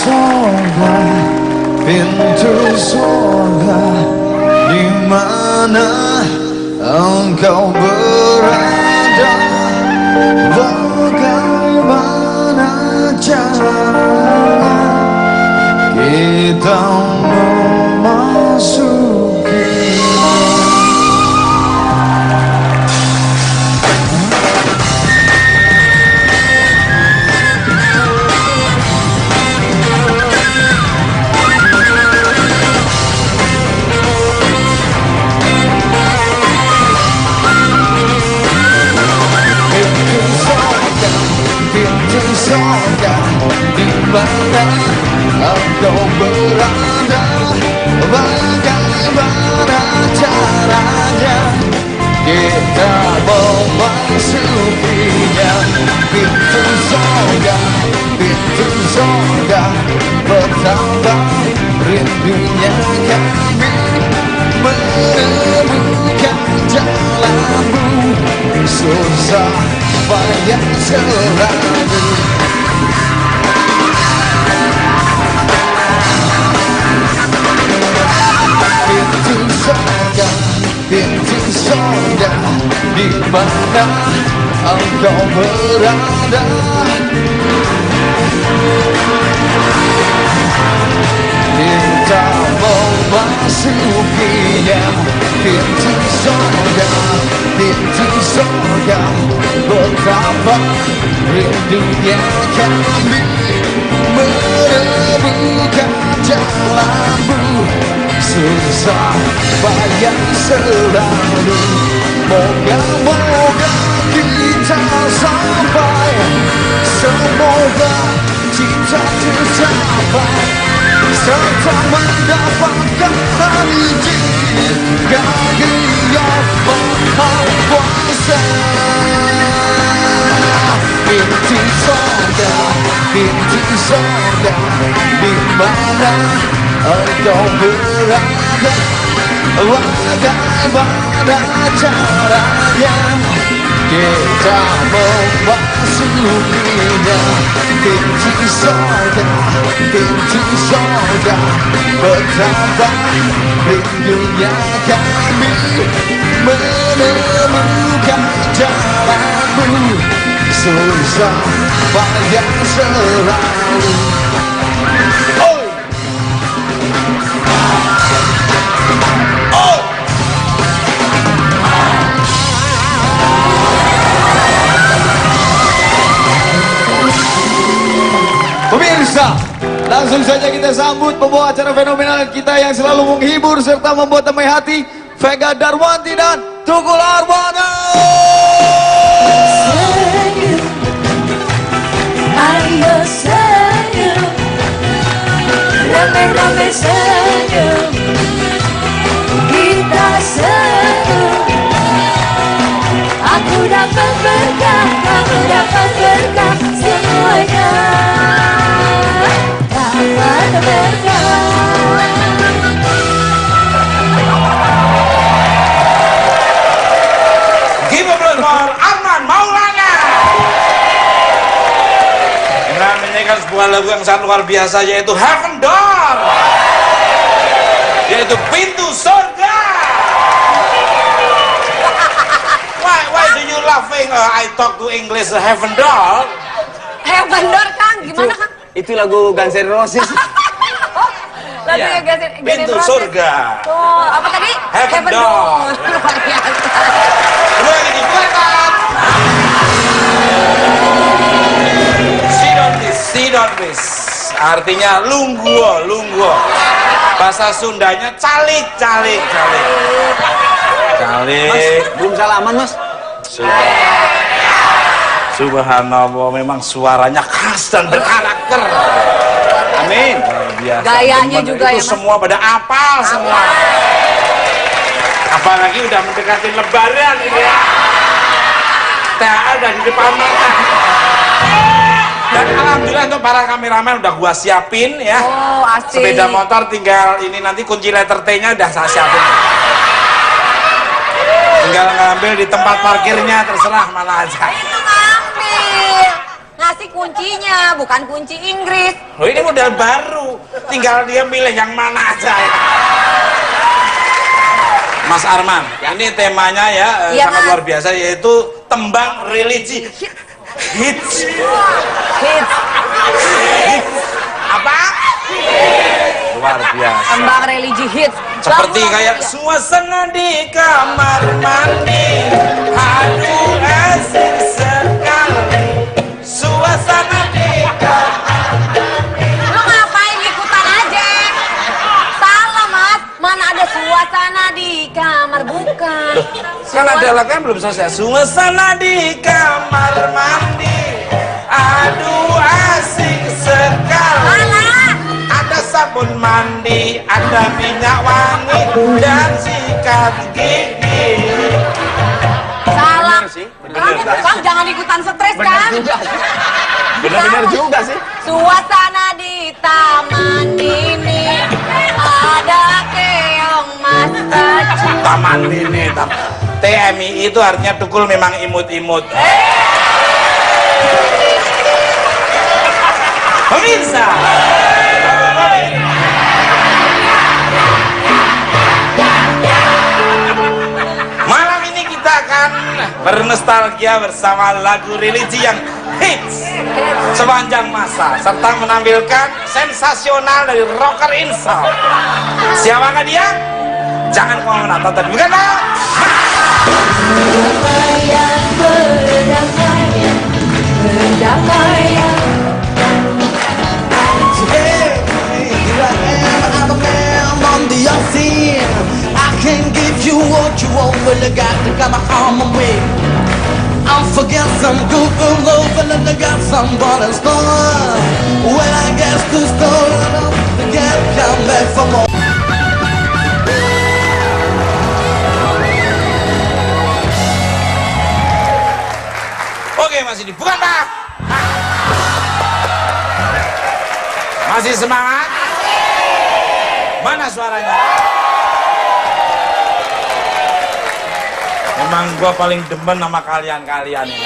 surga, pintu surga, di mana engkau berada? Bagaimana caranya kita memasuki? Surga, di mana engkau berada? Bagaimana caranya kita memasukinya? Pintu surga, betapa rindunya kami menemukan jalanmu. Susah payah selalu. Pintu surga, di mana engkau berada? Kita memasukinya. Pintu surga, betapa rindunya kami menemukan jalanmu. Susah payah selalu. Moga-moga kita sampai, semoga cita tercapai, serta mendapatkan izin dari Yang Maha Kuasa. Pintu surga, di mana engkau berada? Bagaimana caranya kita memasukinya? Pintu surga, betapa rindunya kami menemukan jalanmu. Susah payah selalu. Pemirsa, langsung saja kita sambut pembawa acara fenomenal kita yang selalu menghibur serta membuat damai hati, Vega Darwanti dan Tukul Arwana. Senyum, ayo senyum, rame-rame senyum, kita senyum. Aku dapat berkah, kamu dapat berkah, semuanya dapat berkah. Give a blood for Arman Maulana. Nah, menyanyikan sebuah lagu yang sangat luar biasa, yaitu Heaven Door, yaitu pintu surga. Why do you laughing? I talk to English Heaven Door. Heaven Door, Kang, gimana Kang? Itu lagu Guns N' Roses. Lagunya Pintu surga. Oh, apa tadi? Heaven Door. Luar biasa. Dua lagi dikeluarkan. Sidonwis, artinya lungguo. Bahasa Sundanya calik. Belum salaman, Mas. Subhanallah, memang suaranya khas dan berkarakter. Amin. Biasa. Gayanya juga itu ya, Mas. semua pada apal semua. Apalagi udah mendekati Lebaran ini ya. THR udah di depan mata. Dan alhamdulillah untuk para kameramen udah gua siapin ya. Oh, asik. Sepeda motor tinggal ini nanti kunci letter T-nya udah saya siapin. Tinggal ngambil di tempat parkirnya, terserah mana aja. Itu ngambil. Ngasih kunci kuncinya, bukan kunci Inggris. Oh ini model baru, tinggal dia milih yang mana aja. Mas Arman, ini temanya ya Iya, sangat Mas. luar biasa, yaitu tembang religi hits. Hits. Apa? Luar biasa. Tembang religi hits. Seperti Lagu-lagu kayak dia. suasana di kamar mandi, aduh asik sekali. Suasana di kamar. Lo ngapain ikutan aja? Salah Mas, mana ada suasana di kamar, bukan. Kan ada lagu kan belum selesai. Suasana di kamar mandi, aduh asik sekali. Alah. Ada sabun mandi, ada minyak wangi dan sikat gigi. Salah. sih, Kang jangan ikutan stres kan? Bener-bener juga sih. Suasana di taman ini ada keong mas kecil. Taman ini, TMI itu artinya tukul memang imut-imut. Pemirsa, malam ini kita akan bernostalgia bersama lagu religi yang hits sepanjang masa serta menampilkan sensasional dari rocker insal. Siapakah dia? Jangan kau menonton tadi, bukan Pak? Perdamaian, perdamaian, perdamaian. I can give you what you want, but I got to come home with me. I'll forget some good love, and then I got some bottle store. When I get to store, I can't come back for more. Oke, masih bukan Pak? Masih semangat? Mana suaranya? Memang gua paling demen sama kalian-kalian ini.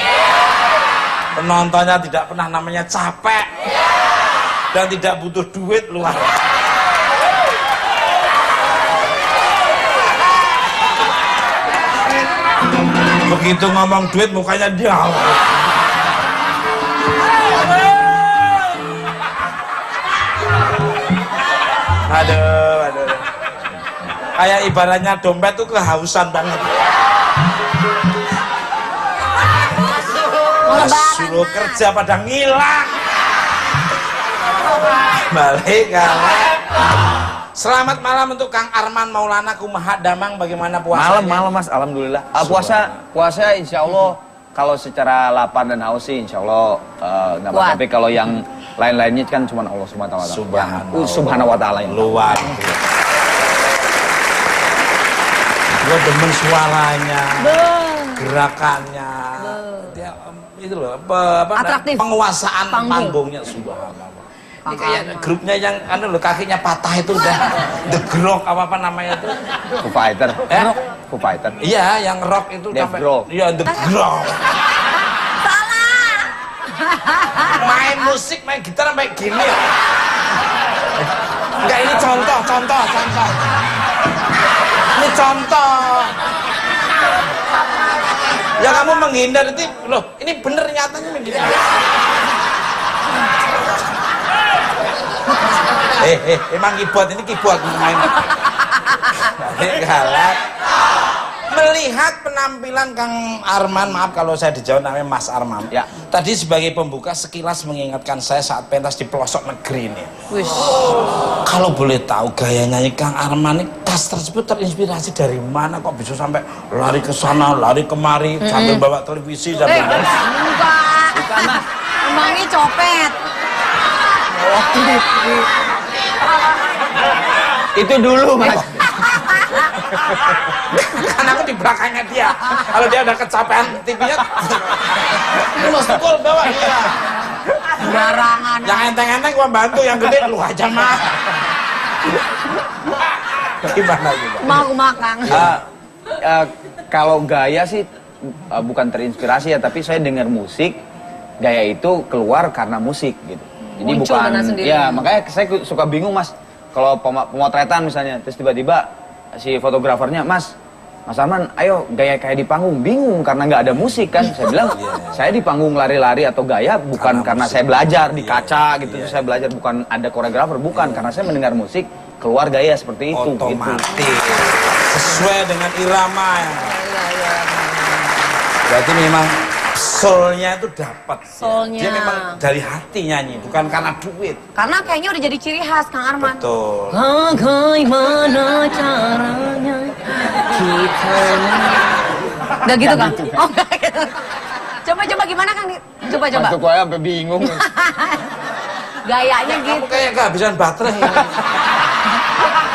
Penontonnya tidak pernah namanya capek dan tidak butuh duit luar. Begitu ngomong duit mukanya dia. Aduh. Kayak ibaratnya dompet tuh kehausan banget. Suruh kerja pada ngilang. Balik kalah. Selamat malam untuk Kang Arman Maulana Kumaha Damang. Bagaimana puasanya? Malam Mas, alhamdulillah. Puasa insya Allah kalau secara lapar dan haus sih insya Allah nggak apa-apa. Tapi kalau yang lain-lainnya kan cuma Allah Subhanahu wa Ta'ala. Luar. Gue demen suaranya, gerakannya, dia, itu loh, Atraktif. penguasaan Panggung. panggungnya subhanallah. Ini kayak grupnya yang kakinya patah itu udah The Grok apa namanya itu? Foo Fighter. Foo Fighter. Iya, yang rock itu Dave Grohl. Iya, The Grok. Salah. Main musik, main gitar sampai gini. Enggak, ini contoh. Ini contoh. Ya kamu menghindar itu, loh, ini bener nyatanya begini. Emang keyboard ini keyboard main. Galak. Melihat penampilan Kang Arman, maaf kalau saya dijawab namanya Mas Arman. Ya. Tadi sebagai pembuka sekilas mengingatkan saya saat pentas di pelosok negeri ini. Wish. Kalau boleh tahu gaya nyanyi Kang Arman ini, tas tersebut terinspirasi dari mana kok bisa sampai lari ke sana, lari kemari, sambil bawa televisi sambil Enggak. Bukan Mas. Emangnya copet. Itu dulu Mas. Karena aku di belakangnya dia. Kalau dia udah kecapean TV-nya, ini Mas Tukul bawa dia. Barangan. Yang enteng-enteng gua bantu, yang gede lu aja mah. Gimana gitu? Mau makan. Kalau gaya sih bukan terinspirasi ya, tapi saya dengar musik gaya itu keluar karena musik gitu. Jadi Muncul bukan, dengan sendirinya. ya makanya saya suka bingung Mas, kalau pemotretan misalnya, terus tiba-tiba si fotografernya, Mas Arman, ayo gaya kayak di panggung, bingung karena nggak ada musik kan. Saya bilang, saya di panggung lari-lari atau gaya bukan karena saya belajar di kaca gitu, saya belajar bukan ada koreografer, bukan karena saya mendengar musik, keluar gaya seperti itu. Otomatis Gitu. sesuai dengan irama. Berarti memang soulnya itu dapat. Soulnya. Dia memang dari hati nyanyi, bukan karena duit. Karena kayaknya udah jadi ciri khas Kang Arman. Betul. Bagaimana caranya kita... Udah gitu Kang? Oh enggak gitu. Coba gimana Kang? Coba. Masuk saya sampai bingung. Gayanya gitu. Kamu kayak kehabisan baterai.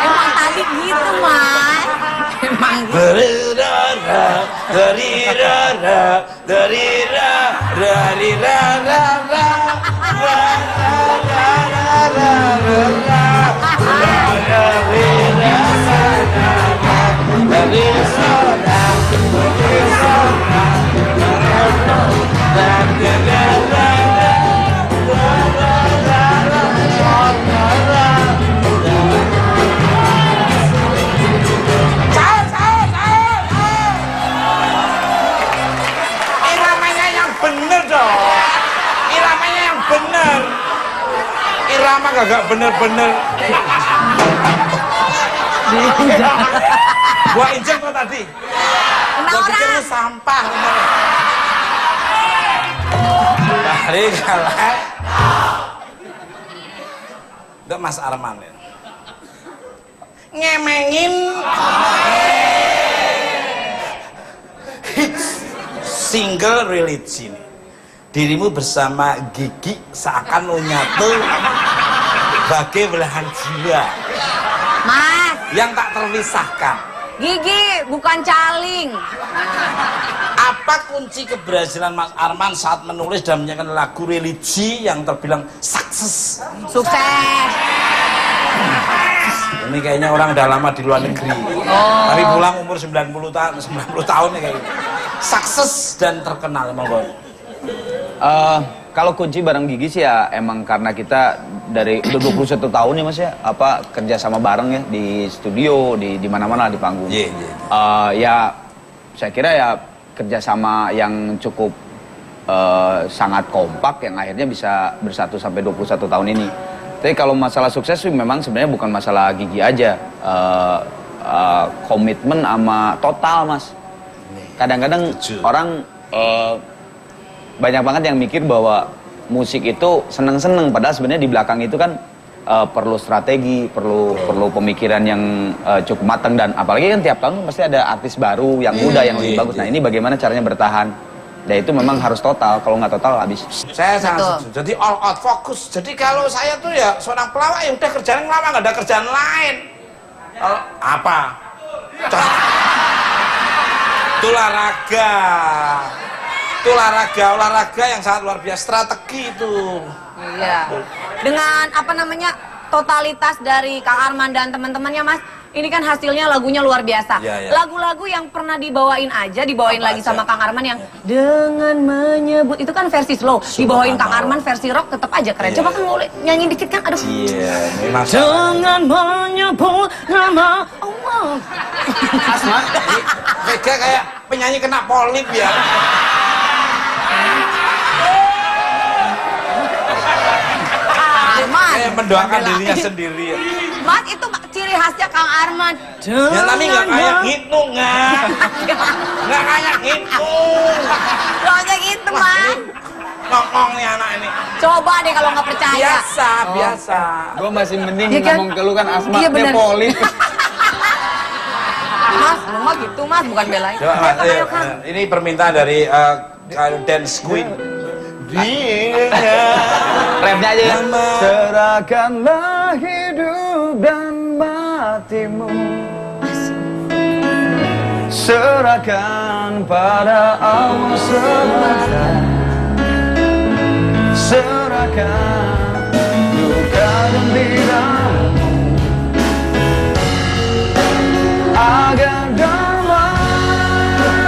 Emang tadi gitu Mas. Emang gitu. Berirara, berirara, berirara, berirara, iramanya yang bener dong. Iramanya yang bener. Irama kagak bener-bener. Gua injek kok tadi. Gua pikir lu sampah. Dari kalah. Udah Mas Arman ya. Ngemengin hits single religi ini. Dirimu bersama Gigi seakan menyatu bagai belahan jiwa Mas, yang tak terpisahkan. Gigi bukan caling. Apa kunci keberhasilan Mas Arman saat menulis dan menyanyikan lagu religi yang terbilang sukses? Sukses. Ini kayaknya orang udah lama di luar negeri. Tapi pulang umur 90 tahun nih kayaknya. Sukses dan terkenal emang Bang. Kalau kunci bareng Gigi sih ya emang karena kita dari udah 21 tahun ya Mas ya, kerja sama bareng ya di studio, di mana-mana di panggung. Ya saya kira ya kerjasama yang cukup sangat kompak yang akhirnya bisa bersatu sampai 21 tahun ini. Tapi kalau masalah sukses sih memang sebenarnya bukan masalah Gigi aja, komitmen sama total Mas. Kadang-kadang orang banyak banget yang mikir bahwa musik itu seneng-seneng, padahal sebenarnya di belakang itu kan perlu strategi, perlu pemikiran yang cukup matang, dan apalagi kan tiap tahun pasti ada artis baru yang muda yang lebih bagus. Nah ini bagaimana caranya bertahan? Ya itu memang harus total, kalau nggak total habis. Saya sangat setuju. Jadi all out fokus. Jadi kalau saya tuh ya seorang pelawak ya udah kerjaan lama, nggak ada kerjaan lain. Apa? Itu olahraga yang sangat luar biasa, strategi itu. Iya. Dengan apa namanya totalitas dari Kang Arman dan teman-temannya Mas, ini kan hasilnya lagunya luar biasa. Lagu-lagu yang pernah dibawain lagi sama Kang Arman yang dengan menyebut itu kan versi slow, dibawain Kang Arman versi rock tetap aja keren. Coba kan boleh nyanyi dikit kan? Aduh. Memang Dengan menyebut nama Allah. Asma, Vega kayak penyanyi kena polip ya. Arman. Kayak mendoakan dirinya sendiri. Mas itu ciri khasnya Kang Arman. Ya tapi nggak kayak gitu nggak kayak gitu. Soalnya gitu Mas. Ngomong nih anak ini. Coba deh kalau nggak percaya. Biasa. Gue masih mending Iya kan? ngomong ke lu kan Asma, Iya, dia bener. polip. Mas, lu mah gitu Mas, bukan belain. Coba Mas, Ayo, Kang. ini permintaan dari Dance Queen. Rapnya aja ya. Serahkanlah hidup dan matimu, serahkan pada Allah semesta, serahkan duka dan diramu agar damai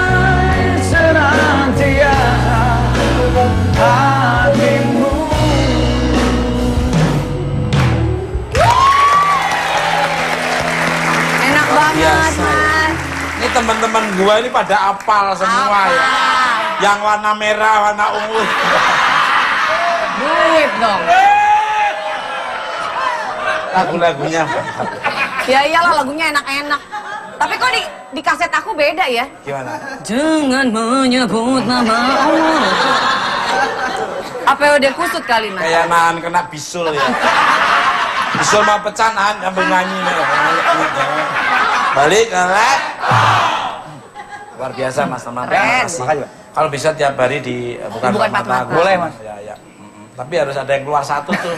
senantiasa. gua ini pada apal semua ya. Yang warna merah, warna ungu. Duit dong. Lagu-lagunya. Ya iyalah lagunya enak-enak. Tapi kok di kaset aku beda ya? Gimana? Jangan menyebut nama Allah. Apa udah kusut kali mas? Kayak nahan kena bisul ya. Bisul mau pecah nahan sambil nyanyi nih. Balik lek. Luar biasa mas teman. Keren. Kalau bisa tiap hari di bukan Mata. Boleh mas. Ya. Tapi harus ada yang keluar satu tuh.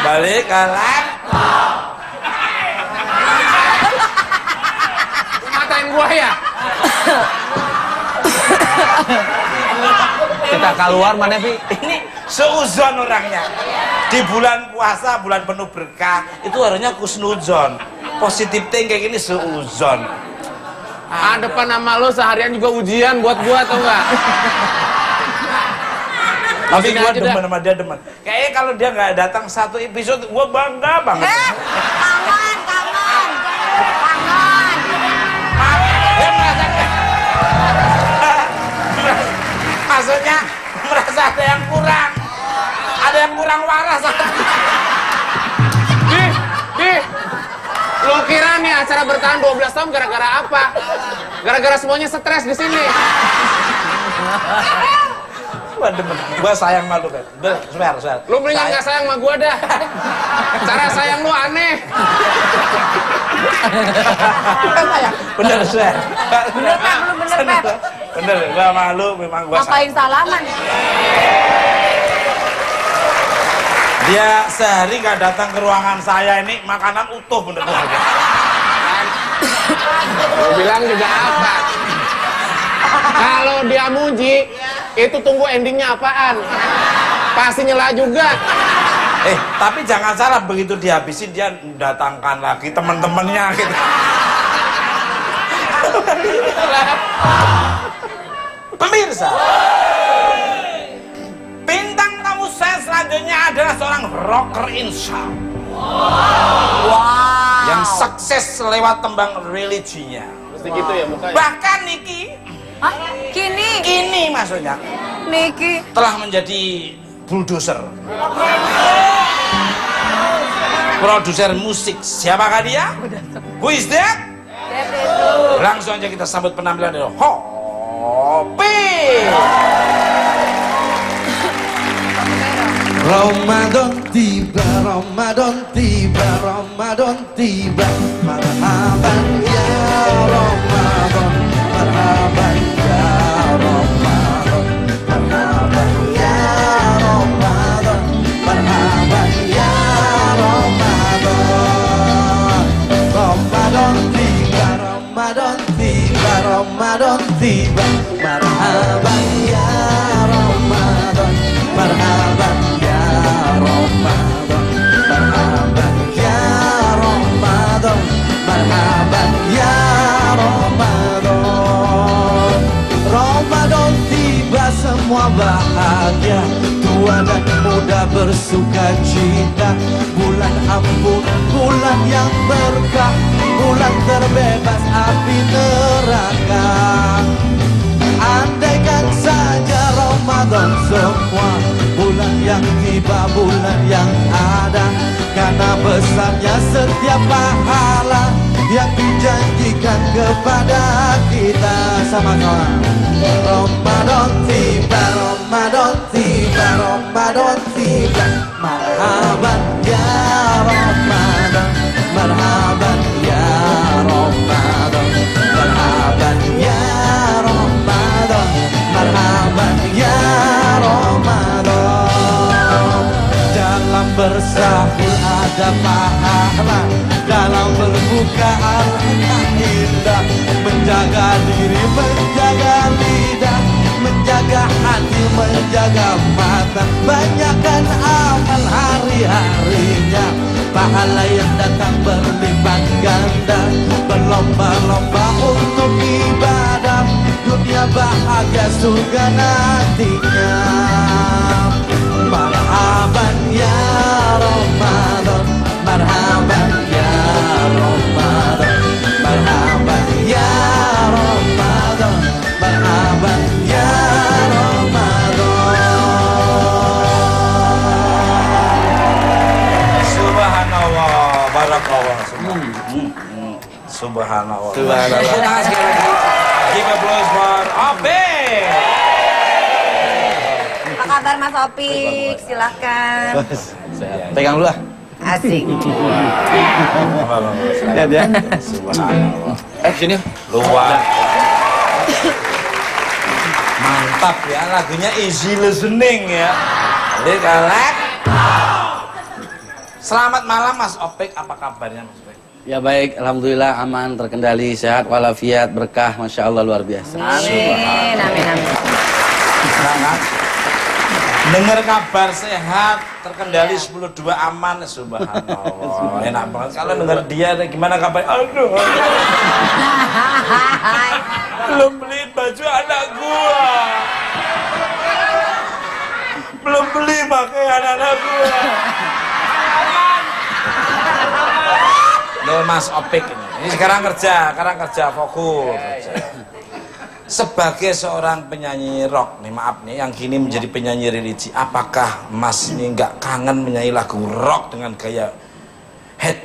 Balik lek. Matain gua ya? Kita keluar mana Vi? Ini seuzon orangnya. Di bulan puasa, bulan penuh berkah, itu harusnya kusnuzon. Positif thinking ini seuzon. Depan nama lo seharian juga ujian buat gua tau nggak? Tapi Sini gua aja demen dah. sama dia demen. Kayaknya kalau dia nggak datang satu episode, gua bangga banget. Kangen. Dia merasa maksudnya merasa ada yang kurang waras. Lo kira nih acara bertahan 12 tahun gara-gara apa? Gara-gara semuanya stres di sini. Gua demen, gua sayang malu kan. Swear. Lu mendingan nggak sayang sama gua dah. Cara sayang lu aneh. Bener, swear. Bener Pep, lu bener Pep. Bener, gua malu memang gua sayang. Ngapain salaman? Dia sehari nggak datang ke ruangan saya ini, makanan utuh bener tuh. Lu bilang juga apa? Kalau dia muji, itu tunggu endingnya apaan? Pasti nyela juga. Tapi jangan salah, begitu dihabisin dia datangkan lagi teman-temannya gitu. Pemirsa, bintang tamu saya selanjutnya adalah seorang rocker insya Wow. yang sukses lewat tembang religinya. Mesti gitu ya mukanya. Bahkan Niki, Hah? Kini? kini maksudnya Niki. telah menjadi bulldozer. Produser musik. Siapakah dia? Who is that? Langsung aja kita sambut penampilan dari Hopi. Ramadan tiba, Ramadan tiba, Ramadan tiba. Marhaban ya Ramadan, marhaban ya Ramadan, marhaban ya Ramadan, marhaban ya Ramadan. Ramadan tiba, Ramadan tiba, Ramadan tiba. Marhaban ya Ramadan, marhaban ya Ramadan, marhaban ya Ramadan, marhaban ya Ramadan. Ramadan tiba, semua bahagia, tua dan muda bersuka cita. Bulan ampun, bulan yang berkah, bulan terbebas api neraka. Andaikan saja Ramadan semua, bulan yang tiba, bulan yang ada. Karena besarnya setiap pahala yang dijanjikan kepada kita. Sama-sama. Ramadan tiba, Ramadan tiba, Ramadan tiba. Marhaban ya Ramadan, marhaban ya Ramadan, marhaban ya Ramadan, marhaban ya Ramadan. Dalam bersahur ada pahala, dalam berbuka alangkah indah. Menjaga diri, menjaga lidah, menjaga hati, menjaga mata. Banyakkan amal hari-harinya, pahala yang datang berlipat ganda. Berlomba-lomba untuk ibadah, dunia bahagia surga nantinya. Marhaban ya Ramadan, marhaban ya Ramadan, marhaban Subhanallah. Subhanallah. Tepuk tangan sekali lagi. Give applause for Opik. Apa kabar Mas Opik? Silakan. Pegang dulu lah. Asik. Lihat ya. Subhanallah. Sini. Luar. Mantap ya, lagunya easy listening ya. Jadi kalek. Selamat malam Mas Opik, apa kabarnya Mas Opik? Ya baik, alhamdulillah aman, terkendali, sehat walafiat, berkah, masya Allah luar biasa. Amin, amin, amin. Nah, dengar kabar sehat, terkendali 10-2 aman, subhanallah. Enak banget. Kalau dengar dia, gimana kabar? Aduh. Belum beliin baju anak gua. Belum beli pakaian anak gua. Loh Mas Opik ini sekarang kerja fokus. Sebagai seorang penyanyi rock nih, maaf nih, yang kini menjadi penyanyi religi, apakah Mas ini nggak kangen menyanyi lagu rock dengan gaya head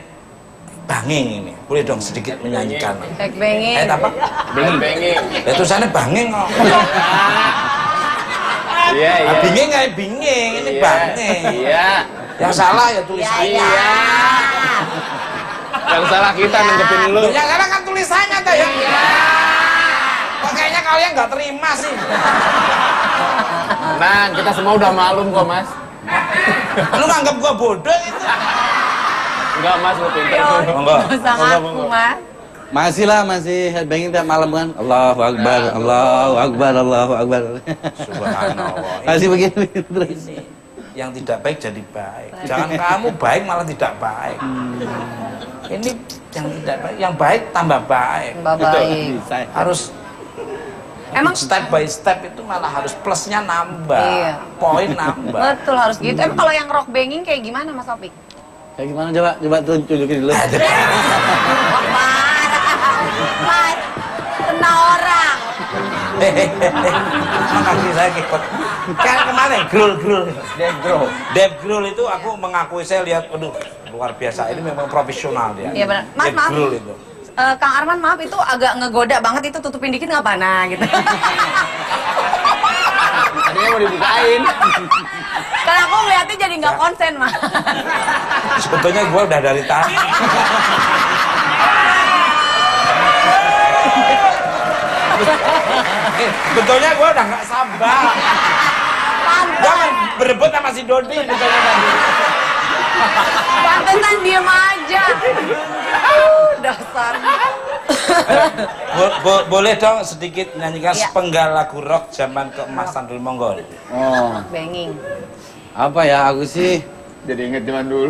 banging ini? Boleh dong sedikit menyanyikan. Head banging. Head apa? Benging. Ya tulisannya banging kok. Iya, iya. Binging kayak binging, ini banging. Iya. Yang salah ya tulisannya. Iya. Yang salah kita nanggepin lu. Loh, yang salah kan tulisannya tuh ya. Kok kayaknya kalian nggak terima sih. Nah, kita semua udah malum kok, Mas. Lu nganggap gua bodoh itu? Enggak, Mas, lu pintar. Yo, Monggo. sama aku Mas. Masih lah, masih headbanging tiap malam kan. Allahu Akbar, Allahu Akbar, Allahu Akbar. Subhanallah. Masih begini terus. Yang tidak baik jadi baik. Jangan kamu baik malah tidak baik. Ini yang tidak baik, yang baik tambah baik. Mbak baik. Harus Emang step by step itu malah harus plusnya nambah, Iya. poin nambah. betul harus gitu. Emang kalau yang rock banging kayak gimana Mas Opik? Kayak gimana coba tunjukin dulu. Mas, Mas, kena orang. Makasih saya ikut. Kan kemarin grul. Dave Grohl itu aku mengakui, saya lihat, aduh luar biasa. Ini memang profesional dia. Iya benar. Mas, Dave maaf. Grohl itu. Kang Arman maaf itu agak ngegoda banget, itu tutupin dikit nggak pana gitu. Tadinya mau dibukain. Karena aku ngeliatnya jadi nggak konsen Mas. Sebetulnya gue udah dari tadi. Sebetulnya gue udah nggak sabar. Gue kan berebut sama si Dodi misalnya tadi. Pantesan diem aja. Dasar. Boleh dong sedikit nyanyikan Iya. sepenggal lagu rock zaman keemasan dulu, monggo. Oh, Banging. apa ya aku sih? Jadi inget zaman dulu.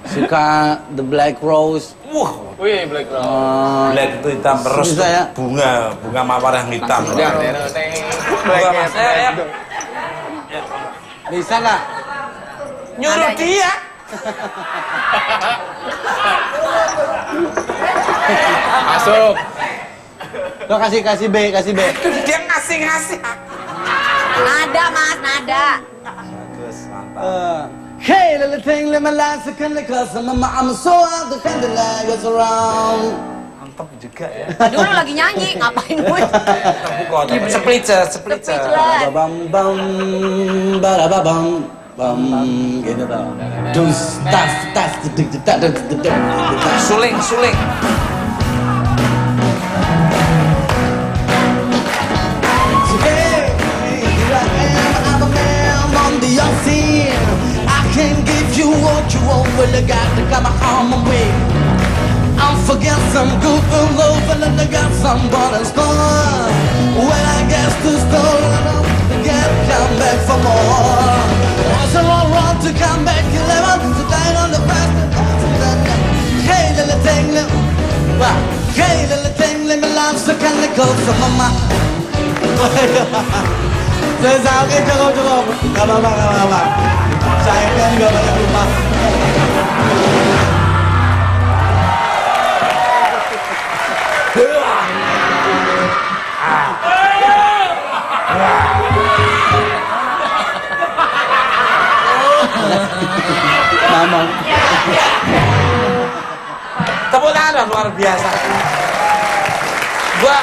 Suka The Black Rose. Wah, Wih, Black Rock. black itu hitam terus Bisa ya? bunga mawar yang hitam. Black Mas. Bisa nggak? Nyuruh Adanya. dia. Masuk. Lo kasih B. Dia ngasih. Nada Mas, nada. Bagus, mantap. Hey, little thing, live my life, so can cause I'm so out the kind of life goes around. Mantap juga ya. Dulu lagi nyanyi, ngapain gue? Splitter. Speechless. Bam bam, barabam, bam, gitu tau. Dus, tas, Suling. Hey, here I am, I'm a man on the unseen. I can give you what you want, well, I got to come on my way. I'll forget some good love, and then I got some bonus gone. When I get to store, I don't forget, come back for more. Was it all wrong to come back 11 to die on the past? Hey, little thing, let me laugh, so can I go from my mind? Oke, cukup. Gak apa-apa. Saya kan juga banyak lupa. Tepuk Tepuk tangan dong, luar biasa. Gua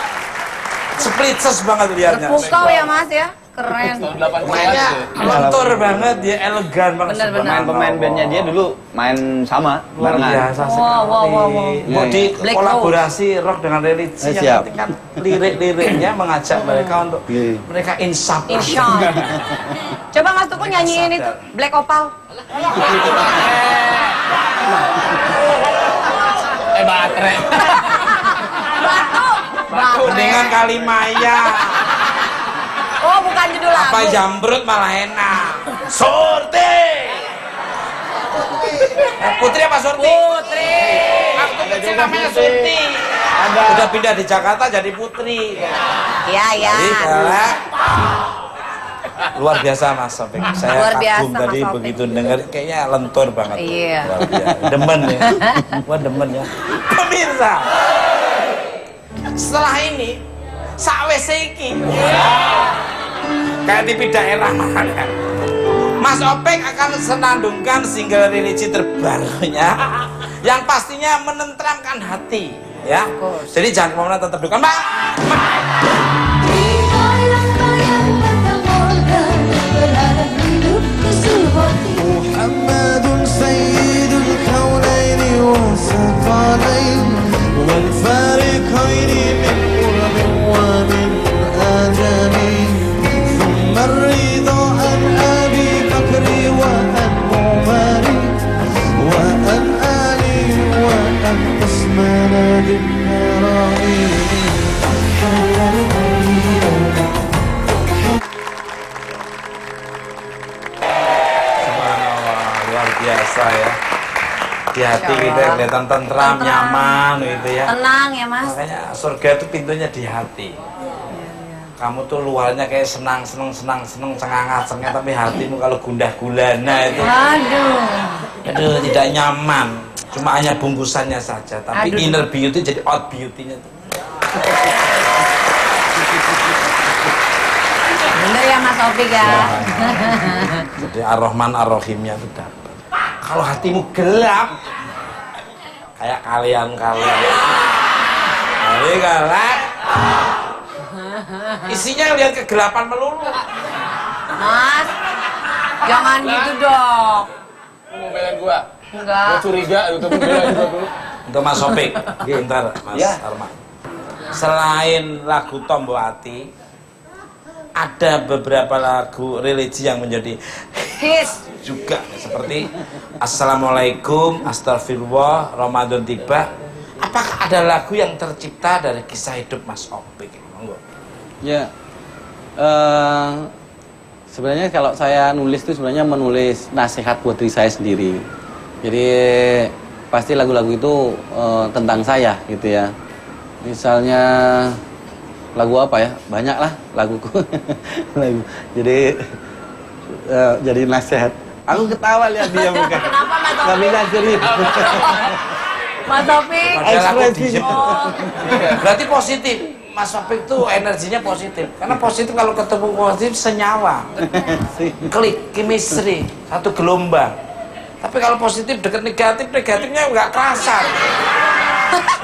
splitses banget liatnya. Terpukau ya Mas ya, keren. Mainnya lentur banget, dia elegan banget. Bener-bener. Pemain bandnya dia dulu main sama Luar barengan. biasa Wow, sekali. wow, wow, wow. Bodi Black kolaborasi rock dengan religi yang Siap. penting kan lirik-liriknya mengajak mereka untuk mereka insaf. Insya. Coba Mas Tuku nyanyiin itu Black Opal. Baterai. Batu. Mendingan Kalimaya. Oh bukan judul lagu. Apa jambrut malah enak. Surti. Putri apa Surti? Putri. Waktu kecil namanya Surti. Udah pindah di Jakarta jadi Putri. Iya ya. Jadi galak. Luar biasa Mas Sopik. Saya Luar biasa, kagum tadi Mas Sopik. begitu denger kayaknya lentur banget. Iya. Luar biasa. Demen ya. Gua demen ya. Pemirsa. Setelah ini sakwise iki. Kayak TV daerah mana. Mas Opik akan senandungkan single religi terbarunya yang pastinya menenteramkan hati ya. Jadi jangan kemana tetap dukan Mbak. محمد سيد الكونين والثقلين والفارقين من قرب ومن آجل ثم الرضا عن أبي بكر وعن عمر وعن علي وعن عثمان بالكرائم Luar biasa ya. Di hati kita kelihatan tentram, nyaman gitu ya. Tenang ya Mas. Makanya surga itu pintunya di hati. Kamu tuh luarnya kayak senang, cengangat-cengeng, tapi hatimu kalau gundah gulana itu, Aduh. tidak nyaman. Cuma hanya bungkusannya saja, tapi Aduh. inner beauty jadi out beauty-nya tuh. Bener ya Mas Opik ya. Jadi Ar-Rahman Ar-Rahimnya itu dapat. Kalau hatimu gelap, kayak kalian-kalian. Jadi galak. Isinya lihat kegelapan melulu. Mas, jangan gitu dong. Mau belain gua? Enggak. Gua curiga itu belain gua dulu. Untuk Mas Opik, bentar Mas Arman. Selain lagu Tombo Ati, ada beberapa lagu religi yang menjadi hits juga seperti Assalamualaikum, Astagfirullah, Ramadan tiba. Apakah ada lagu yang tercipta dari kisah hidup Mas Opik? Monggo. Ya, sebenarnya kalau saya nulis itu sebenarnya menulis nasihat buat diri saya sendiri. Jadi pasti lagu-lagu itu tentang saya gitu ya. Misalnya lagu apa ya? Banyak lah laguku. Lagu. Jadi nasihat. Aku ketawa lihat dia bukan. Kenapa Mas Gak Opik? bisa serius. Mas Opik. Padahal aku Ekspresi. diem. Berarti positif. Mas Opik tuh energinya positif. Karena positif kalau ketemu positif senyawa. Klik, chemistry, satu gelombang. Tapi kalau positif deket negatif, negatifnya nggak kerasan.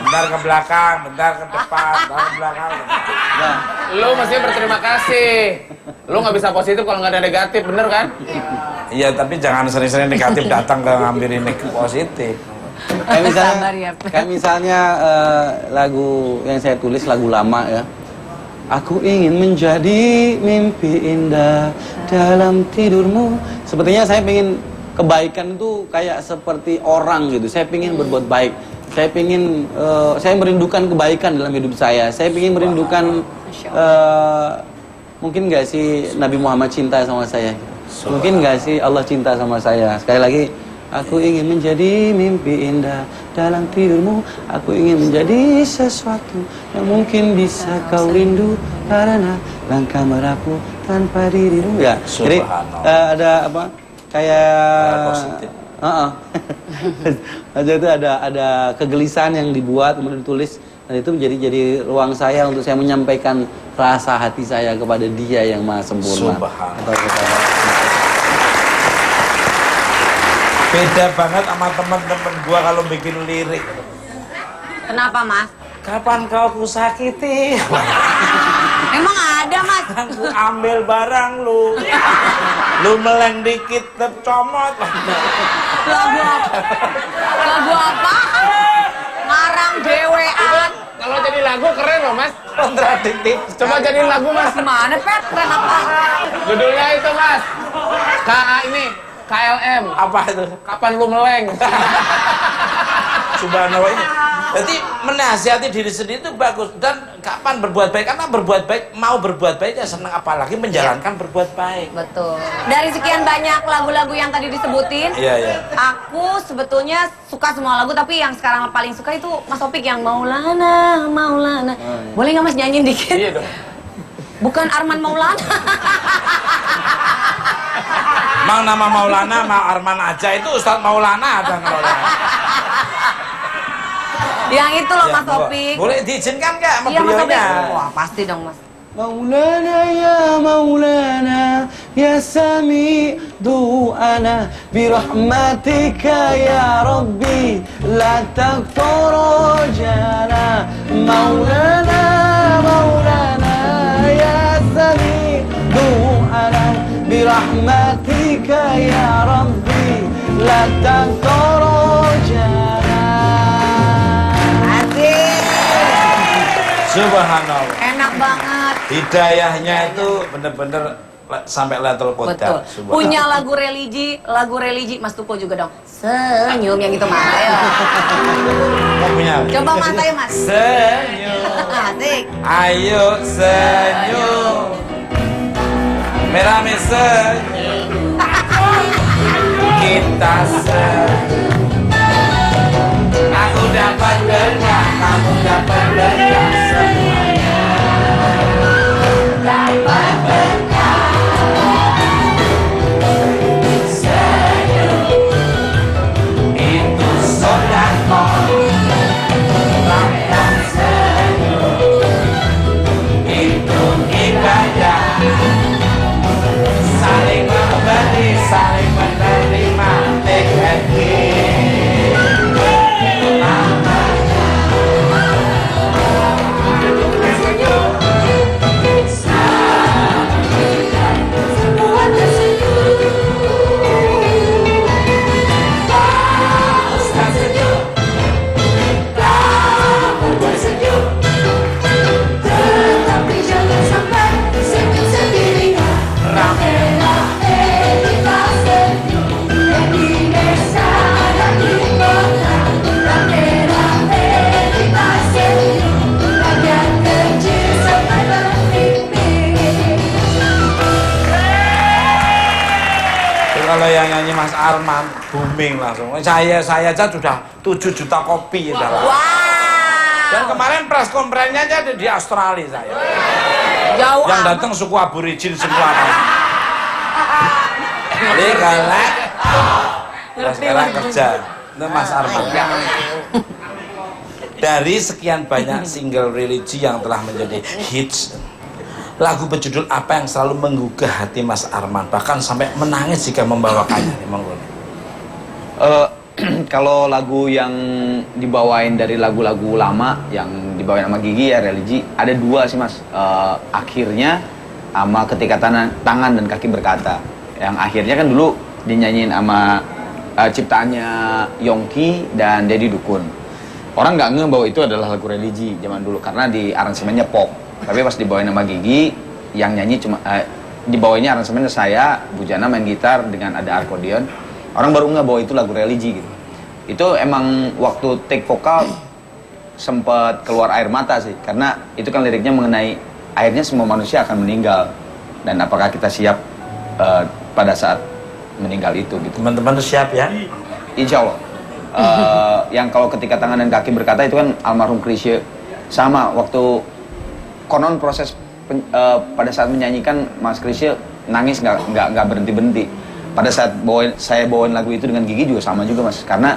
Bentar ke belakang, bentar ke depan, bentar ke belakang. Nah, Lu mestinya berterima kasih. Lu nggak bisa positif kalau nggak ada negatif, bener kan? Iya, tapi jangan sering-sering negatif datang ke ngambilin positif. kayak misalnya lagu yang saya tulis lagu lama ya. Aku ingin menjadi mimpi indah dalam tidurmu. Sepertinya saya ingin kebaikan itu kayak seperti orang gitu. Saya ingin berbuat baik. Saya ingin, saya merindukan kebaikan dalam hidup saya. Saya ingin merindukan, mungkin nggak sih Nabi Muhammad cinta sama saya? Mungkin nggak sih Allah cinta sama saya? Sekali lagi, aku ingin menjadi mimpi indah dalam tidurmu. Aku ingin menjadi sesuatu yang mungkin bisa kau rindu karena langkah merapu tanpa dirimu. Ya, jadi ada apa? Kayak positif. Aja itu ada kegelisahan yang dibuat kemudian ditulis dan itu jadi ruang saya untuk saya menyampaikan rasa hati saya kepada Dia yang Maha Sempurna. Subhanallah. Beda banget sama teman-teman gua kalau bikin lirik. Kenapa, Mas? Kapan kau kusakiti? Emang ada, Mas? Aku ambil barang lu. Lu meleng dikit tercomot. Lagu apa? Lagu apa? Ngarang dewean. Kalau jadi lagu keren loh, Mas. Kontradiktif. Coba jadiin lagu, Mas. Gimana, Pet? Keren apa? Judulnya itu, Mas. ini KLM. Apa itu? Kapan lu meleng? Subhanallah ini. Jadi menasihati diri sendiri itu bagus. Dan kapan berbuat baik? Karena berbuat baik, mau berbuat baik ya senang, apalagi menjalankan berbuat baik. Betul. Dari sekian banyak lagu-lagu yang tadi disebutin, aku sebetulnya suka semua lagu, tapi yang sekarang paling suka itu Mas Opik yang Maulana, Maulana. Boleh nggak Mas nyanyiin dikit? Iya dong. Bukan Arman Maulana. Mang nama Maulana, Arman aja itu Ustadz Maulana ada Maulana. Yang itu loh Mas Opik. Boleh diizinkan nggak sama Iya Mas Opik. beliaunya? Wah pasti dong Mas. مولانا يا مولانا يا سميع دعانا برحمتك يا ربي لا تقطع رجانا مولانا مولانا يا سميع دعانا برحمتك يا ربي لا تقطع رجانا. Asik. Subhanallah. Enak banget. Hidayahnya itu bener-bener sampai level Betul. qadar. Punya lagu religi Mas Tupo juga dong. Senyum yang itu Mas. Ayo. Punya. Coba Mas ayo Mas. Senyum. Asik. Ayo senyum. Merame senyum. Kita senyum. Aku dapat dengar, kamu dapat dengar semuanya. Dapat dengar. Senyum. Itu sedekah. Dapat senyum. Itu ibadah. Saling memberi, saling menerima. TNI. Kalau yang nyanyi Mas Arman booming langsung. Saya aja sudah 7 juta kopi ya. Wow. Dan kemarin press conference-nya aja di Australia saya. Jauh Yang amat. datang suku aborigin semua. Ini galak. Ya sekarang kerja. Itu Mas Arman. Dari sekian banyak single religi yang telah menjadi hits, lagu berjudul apa yang selalu menggugah hati Mas Arman, bahkan sampai menangis jika membawakannya? Kalau lagu yang dibawain dari lagu-lagu lama yang dibawain sama Gigi ya religi, ada dua sih Mas. Akhirnya sama ketika tangan dan kaki berkata. Yang akhirnya kan dulu dinyanyiin sama ciptaannya Yongki dan Deddy Dukun. Orang nggak ngeh bahwa itu adalah lagu religi zaman dulu karena di aransemennya pop. Tapi pas dibawain sama Gigi, yang nyanyi cuma dibawainnya aransemennya saya, Bujana main gitar dengan ada akordeon. Orang baru nggak bahwa itu lagu religi gitu. Itu emang waktu take vokal sempat keluar air mata sih, karena itu kan liriknya mengenai akhirnya semua manusia akan meninggal dan apakah kita siap pada saat meninggal itu gitu. Teman-teman siap ya? Insya Allah. Yang kalau ketika tangan dan kaki berkata itu kan almarhum Chrisye sama waktu konon proses pada saat menyanyikan Mas Chrisye nangis nggak berhenti. Pada saat saya bawain lagu itu dengan Gigi juga sama juga Mas, karena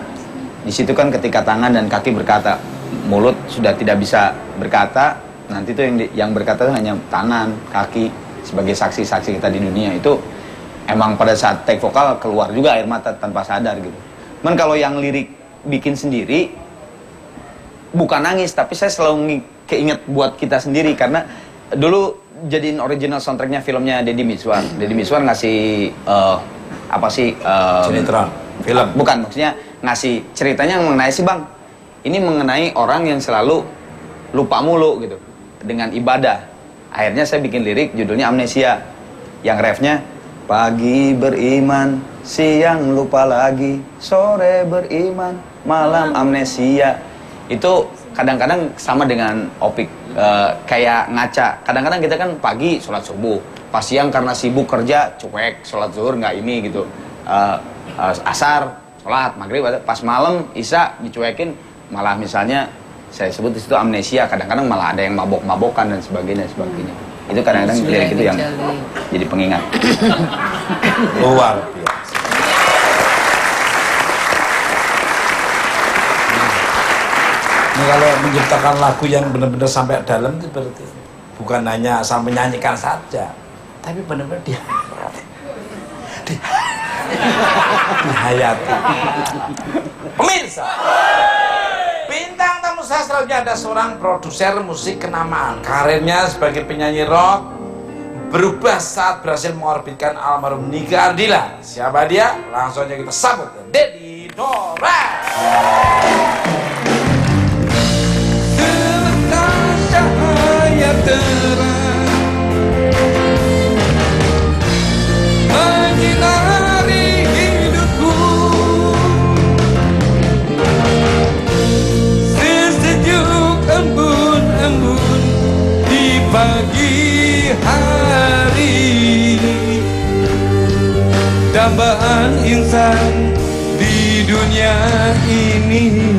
di situ kan ketika tangan dan kaki berkata, mulut sudah tidak bisa berkata, nanti tuh yang berkata itu hanya tangan, kaki sebagai saksi-saksi kita di dunia. Itu emang pada saat take vokal keluar juga air mata tanpa sadar gitu. Cuman kalau yang lirik bikin sendiri bukan nangis, tapi saya selalu keinget buat kita sendiri karena dulu jadiin original soundtracknya filmnya Deddy Mizwar. Deddy Mizwar ngasih apa sih? Sinetron, film. Bukan, maksudnya ngasih ceritanya mengenai si Bang. Ini mengenai orang yang selalu lupa mulu gitu dengan ibadah. Akhirnya saya bikin lirik judulnya Amnesia. Yang refnya pagi beriman, siang lupa lagi, sore beriman, malam amnesia. Itu kadang-kadang sama dengan Opik, kayak ngaca. Kadang-kadang kita kan pagi sholat subuh, pas siang karena sibuk kerja cuek, sholat zuhur nggak ini gitu, asar sholat maghrib, pas malam isya dicuekin, malah misalnya saya sebut di situ amnesia. Kadang-kadang malah ada yang mabok-mabokan dan sebagainya. Itu kadang-kadang lirik itu yang jadi pengingat. Luar biasa. Ini kalau menciptakan lagu yang benar-benar sampai dalam itu berarti bukan hanya asal menyanyikan saja, tapi benar-benar dihayati. Pemirsa, bintang tamu saya selanjutnya ada seorang produser musik kenamaan. Karirnya sebagai penyanyi rock berubah saat berhasil mengorbitkan almarhum Nike Ardila. Siapa dia? Langsung aja kita sambut, Deddy Dora. Cahaya terang menyinari hidupku, sesejuk embun-embun di pagi hari, dambaan insan di dunia ini.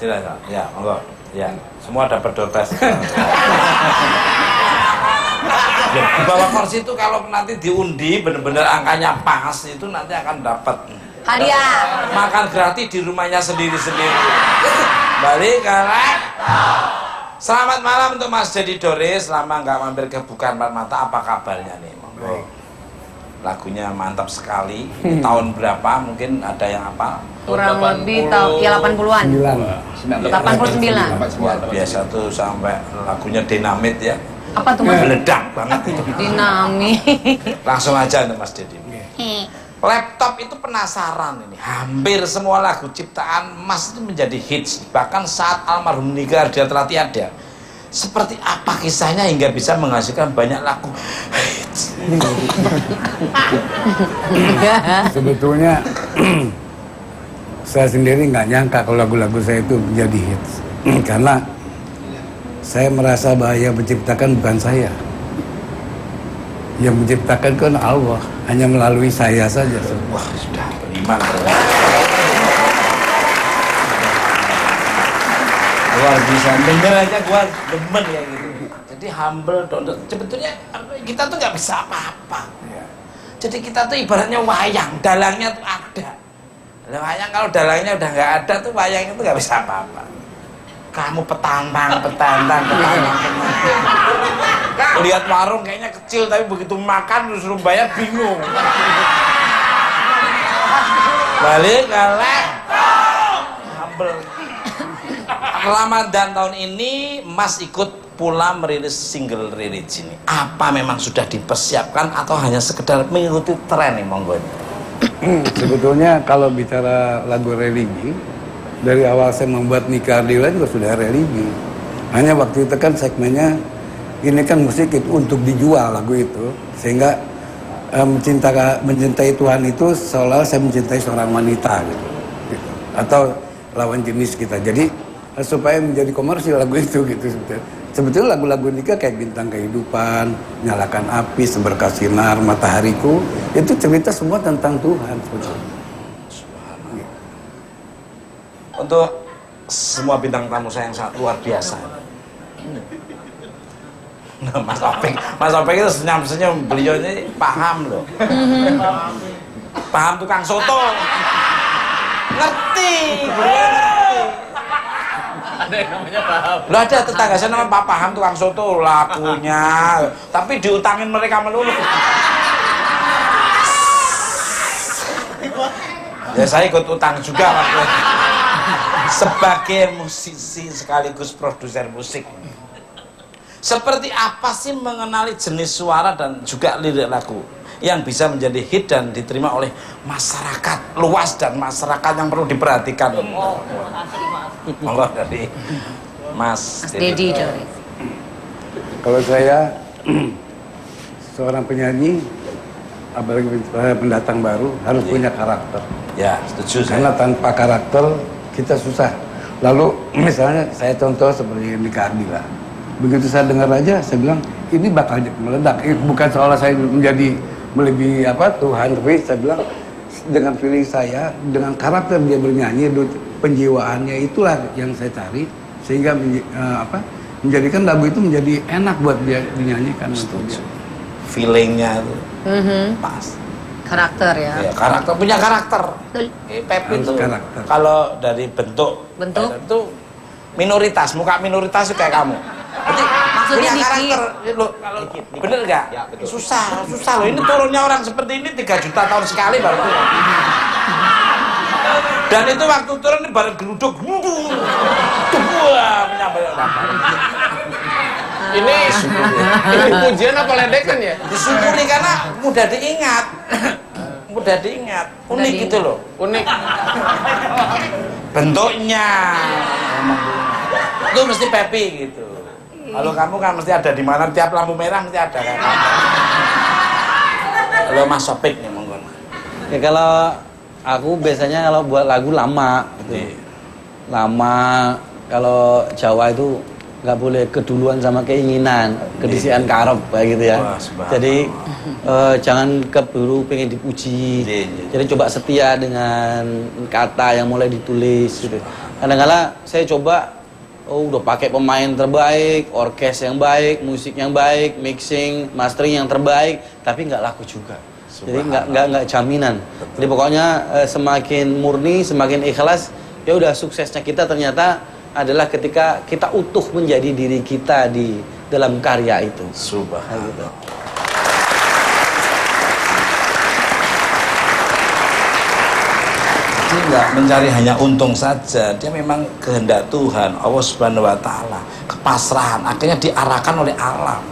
Silakan. Ya, monggo. Ya, semua dapat door prize. Di bawah kursi itu kalau nanti diundi benar-benar angkanya pas itu nanti akan dapat Hadiah. makan gratis di rumahnya sendiri-sendiri. Balik kalah. Selamat malam untuk Mas Deddy Doris. Selama nggak mampir ke Bukan Empat Mata, apa kabarnya nih? Monggo. Lagunya mantap sekali. Tahun berapa? Mungkin ada yang apa? Kurang lebih ya 80-an. 89. Luar biasa tuh, sampai lagunya dinamit ya. Apa tuh Mas? Meledak banget itu. Dinamit. Langsung aja nih Mas Deddy. Laptop itu penasaran ini. Hampir semua lagu ciptaan Mas itu menjadi hits. Bahkan saat almarhum Nike Ardila telah tiada. Seperti apa kisahnya hingga bisa menghasilkan banyak lagu hits? Sebetulnya saya sendiri nggak nyangka kalau lagu-lagu saya itu menjadi hits. Karena saya merasa bahaya menciptakan bukan saya. Yang menciptakan kan Allah, hanya melalui saya saja. Wah, sudah beriman. Luar biasa, denger aja gua demen ya gitu. Jadi humble, sebetulnya kita tuh nggak bisa apa-apa. Jadi kita tuh ibaratnya wayang, dalangnya tuh ada. Wayang kalau dalangnya udah nggak ada tuh wayangnya tuh nggak bisa apa-apa. Kamu petantang. Lihat warung kayaknya kecil tapi begitu makan disuruh bayar bingung. Balik kalah. Humble. Ramadan tahun ini Mas ikut pula merilis single religi ini. Apa memang sudah dipersiapkan atau hanya sekedar mengikuti tren nih monggo? Sebetulnya kalau bicara lagu religi, dari awal saya membuat Nike Ardila juga sudah religi. Hanya waktu itu kan segmennya, ini kan musik itu untuk dijual lagu itu. Sehingga mencintai Tuhan itu seolah saya mencintai seorang wanita gitu. Atau lawan jenis kita. Jadi supaya menjadi komersil lagu itu gitu sebetulnya lagu-lagu Nike kayak Bintang Kehidupan, Nyalakan Api, Seberkas Sinar, Matahariku, itu cerita semua tentang Tuhan sebetulnya. Untuk semua bintang tamu saya yang sangat luar biasa. Nah, Mas Opik itu senyum-senyum, beliau ini paham loh. Paham tukang soto. Ngerti, beliau ngerti. Lo ada tetangga saya namanya Pak Paham tukang soto lakunya, tapi diutangin mereka melulu. Ya saya ikut utang juga waktu itu. Sebagai musisi sekaligus produser musik. Seperti apa sih mengenali jenis suara dan juga lirik lagu yang bisa menjadi hit dan diterima oleh masyarakat luas dan masyarakat yang perlu diperhatikan? Monggo dari Mas Dedi. Kalau saya seorang penyanyi, apalagi pendatang baru harus punya karakter. Ya, setuju saya. Karena tanpa karakter kita susah. Lalu misalnya saya contoh seperti Nika Ardila. Begitu saya dengar aja, saya bilang ini bakal meledak. Bukan seolah saya menjadi melebihi Tuhan, tapi saya bilang dengan feeling saya, dengan karakter dia bernyanyi, penjiwaannya itulah yang saya cari sehingga menjadikan lagu itu menjadi enak buat dia dinyanyikan. Setuju. Feelingnya itu pas. Karakter ya. Ya, karakter punya karakter. Pepi itu kalau dari bentuk itu minoritas, muka minoritas itu kayak kamu. Berarti Maksudnya punya dikit. karakter. Lo, bener nggak? Ya, betul. Susah loh. Ini turunnya orang seperti ini 3 juta tahun sekali baru turun. Dan itu waktu turun ini bareng geluduk, menyampaikan. Ini pujian apa ledekan ya? Disyukuri karena mudah diingat. Mudah diingat. Unik gitu loh. Unik. Bentuknya. Itu mesti Pepi gitu. Kalau kamu kan mesti ada di mana, tiap lampu merah mesti ada kan. Kalau Mas Sopik nih monggo. Ya kalau aku biasanya kalau buat lagu lama gitu. Lama, kalau Jawa itu nggak boleh keduluan sama keinginan, kedisian karep kayak gitu ya. Jadi jangan keburu pengen dipuji. Jadi coba setia dengan kata yang mulai ditulis gitu. Kadang-kadang saya coba udah pakai pemain terbaik, orkes yang baik, musik yang baik, mixing, mastering yang terbaik, tapi nggak laku juga. Jadi nggak jaminan. Jadi pokoknya semakin murni, semakin ikhlas, ya udah suksesnya kita ternyata adalah ketika kita utuh menjadi diri kita di dalam karya itu. Subhanallah. Dia nggak mencari hanya untung saja, dia memang kehendak Tuhan, Allah Subhanahu Wa Taala, kepasrahan, akhirnya diarahkan oleh alam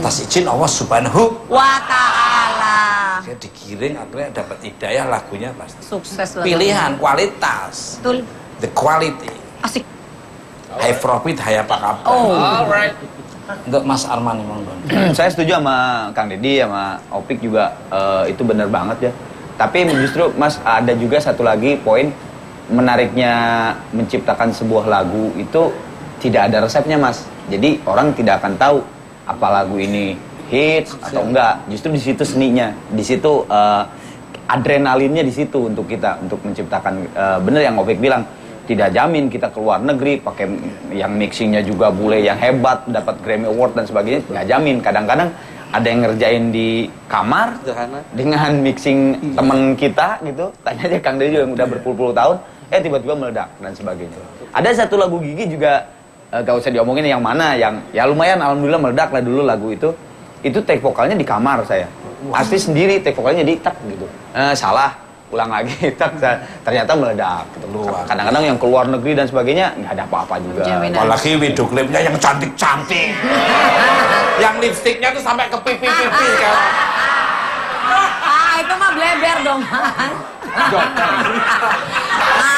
atas izin Allah Subhanahu Wa Ta'ala. Dia digiring, akhirnya dapat hidayah, lagunya pasti Sukses lah. pilihan, kualitas, Betul. the quality, Asik. high profit, high apa kabar. Alright. Untuk Mas Arman monggo. Saya setuju sama Kang Deddy, sama Opik juga, itu benar banget ya. Tapi justru Mas ada juga satu lagi poin menariknya menciptakan sebuah lagu itu tidak ada resepnya Mas. Jadi orang tidak akan tahu apa lagu ini hits atau enggak. Justru di situ seninya, di situ adrenalinnya di situ untuk kita untuk menciptakan. Bener yang Opik bilang, tidak jamin kita keluar negeri pakai yang mixingnya juga bule yang hebat dapat Grammy Award dan sebagainya, nggak jamin. Kadang-kadang ada yang ngerjain di kamar dengan mixing temen kita gitu, tanya aja Kang Deddy yang udah berpuluh-puluh tahun, tiba-tiba meledak dan sebagainya. Ada satu lagu Gigi juga, gak usah diomongin yang mana, yang ya lumayan alhamdulillah meledak lah dulu lagu itu take vokalnya di kamar saya, asli sendiri take vokalnya di tak gitu, salah, ulang lagi, tak, ternyata meledak gitu. Kadang-kadang yang keluar negeri dan sebagainya nggak ada apa-apa juga. Apalagi video klipnya yang cantik-cantik, yang lipstiknya tuh sampai ke pipi-pipi kan. Itu mah bleber dong, Mas.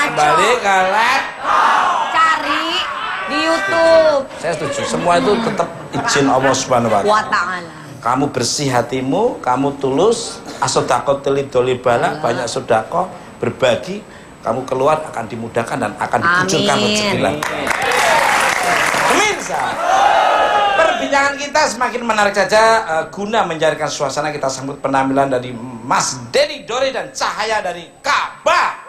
Kembali ke lab. Cari di YouTube. Saya setuju, semua itu tetap izin Allah Subhanahu Wa Ta'ala. Kamu bersih hatimu, kamu tulus, asodako telidolibala, banyak sodako, berbagi, kamu keluar akan dimudahkan dan akan dikucurkan rezeki lagi. Pemirsa, perbincangan kita semakin menarik saja. Guna menjadikan suasana, kita sambut penampilan dari Mas Deddy Dore dan cahaya dari Ka'bah.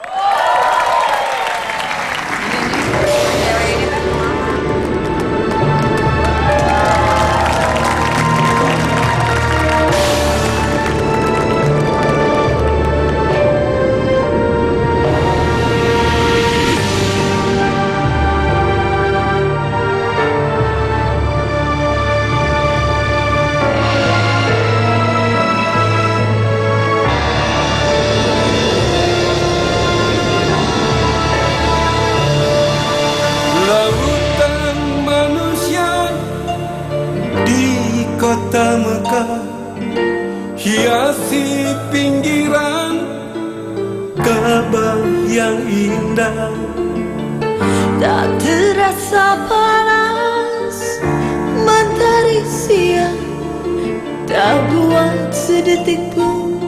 kabar yang indah. Tak terasa panas mentari siang, tak buat sedetik pun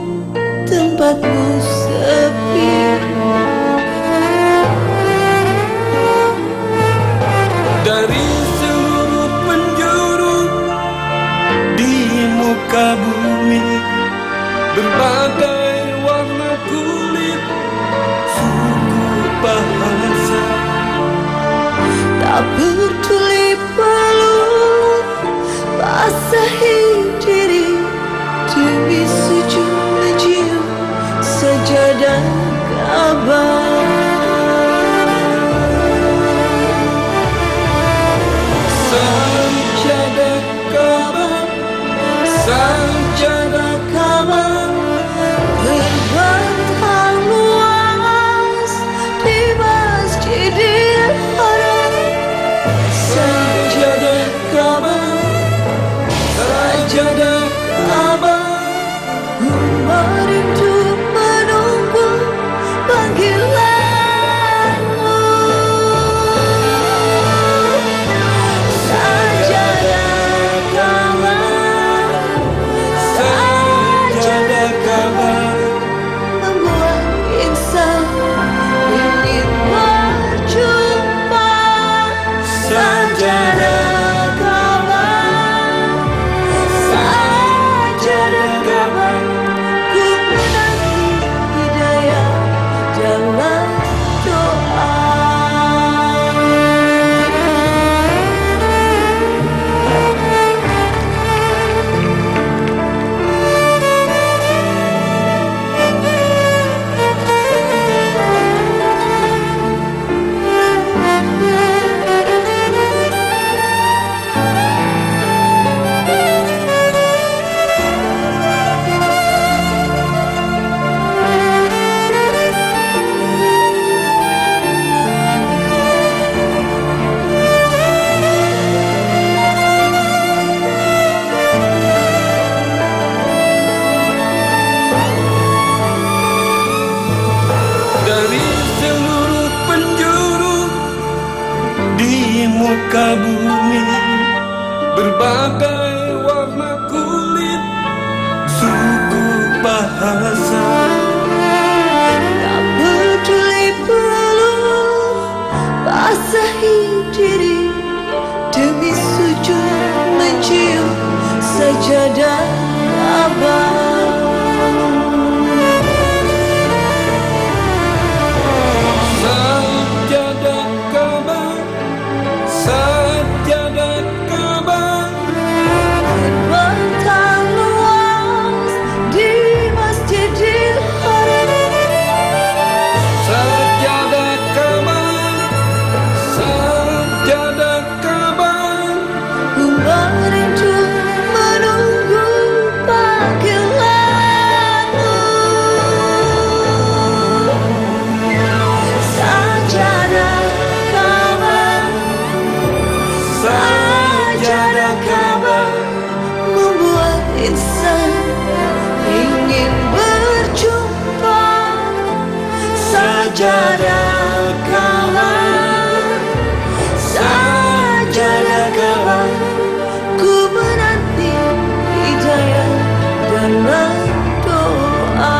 tempatmu sepi. Dari seluruh penjuru di muka bumi, berbagai warna kulit, suku bahasa, tak peduli peluk basahi diri demi sujud mencium sajadah kabar. Sajadah kabar, sajadah kabar, berbentang luas di Masjidil Haram. Sajadah kabar, sajadah kabar, umat itu menunggu panggilanmu. Sajadah kabar, sajadah kabar, membuat insan ingin berjumpa. Sajadah kabar, sajadah kabar, ku menanti hidayah dalam doa. Dari seluruh penjuru di muka bumi, berbagai warna kulit, suku bahasa, tak peduli peluk basahi diri demi sujud mencium sajadah kabar. Sajadah kabar, sajadah kabar, berbentang luas di Masjidil Haram. Sajadah kabar, sajadah kabar, umat itu menunggu panggilanmu. Sajadah kabar, sajadah kabar, membuat insan ingin berjumpa. Sajadah kabar, sajadah kabar, ku menanti hidayah dalam doa.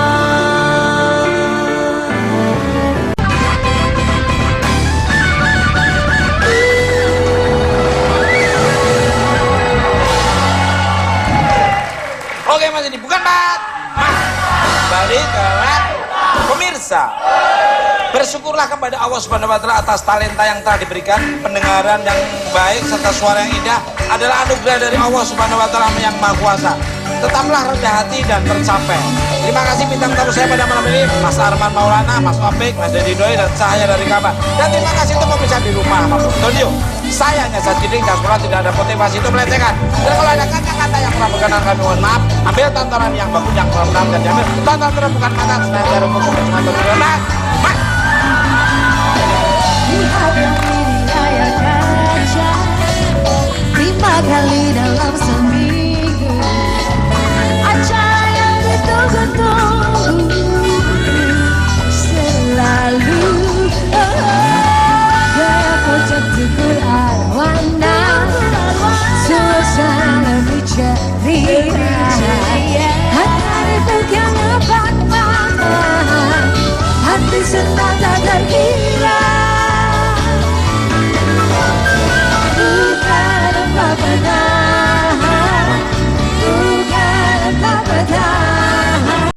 Oke Mas ini bukan Mas. Kembali ke pemirsa. Bersyukurlah kepada Allah Subhanahu wa taala atas talenta yang telah diberikan, pendengaran yang baik serta suara yang indah adalah anugerah dari Allah Subhanahu wa taala yang Maha Kuasa. Tetaplah rendah hati dan tercapai. Terima kasih bintang tamu saya pada malam ini, Mas Arman Maulana, Mas Opik, Mas Dedi Doi, dan saya dari Kabar. Dan terima kasih untuk pemirsa di rumah maupun studio. Saya hanya Sajiding dan sekolah tidak ada motivasi itu melecehkan. Dan kalau ada kata-kata yang kurang berkenan kami mohon maaf. Ambil tontonan yang bagus yang kurang benar dan diambil. Tonton terus bukan mata, saya dari hukum dengan berkenan. Lima kali dalam seminggu, acara yang ditunggu-tunggu. senang tak terkira.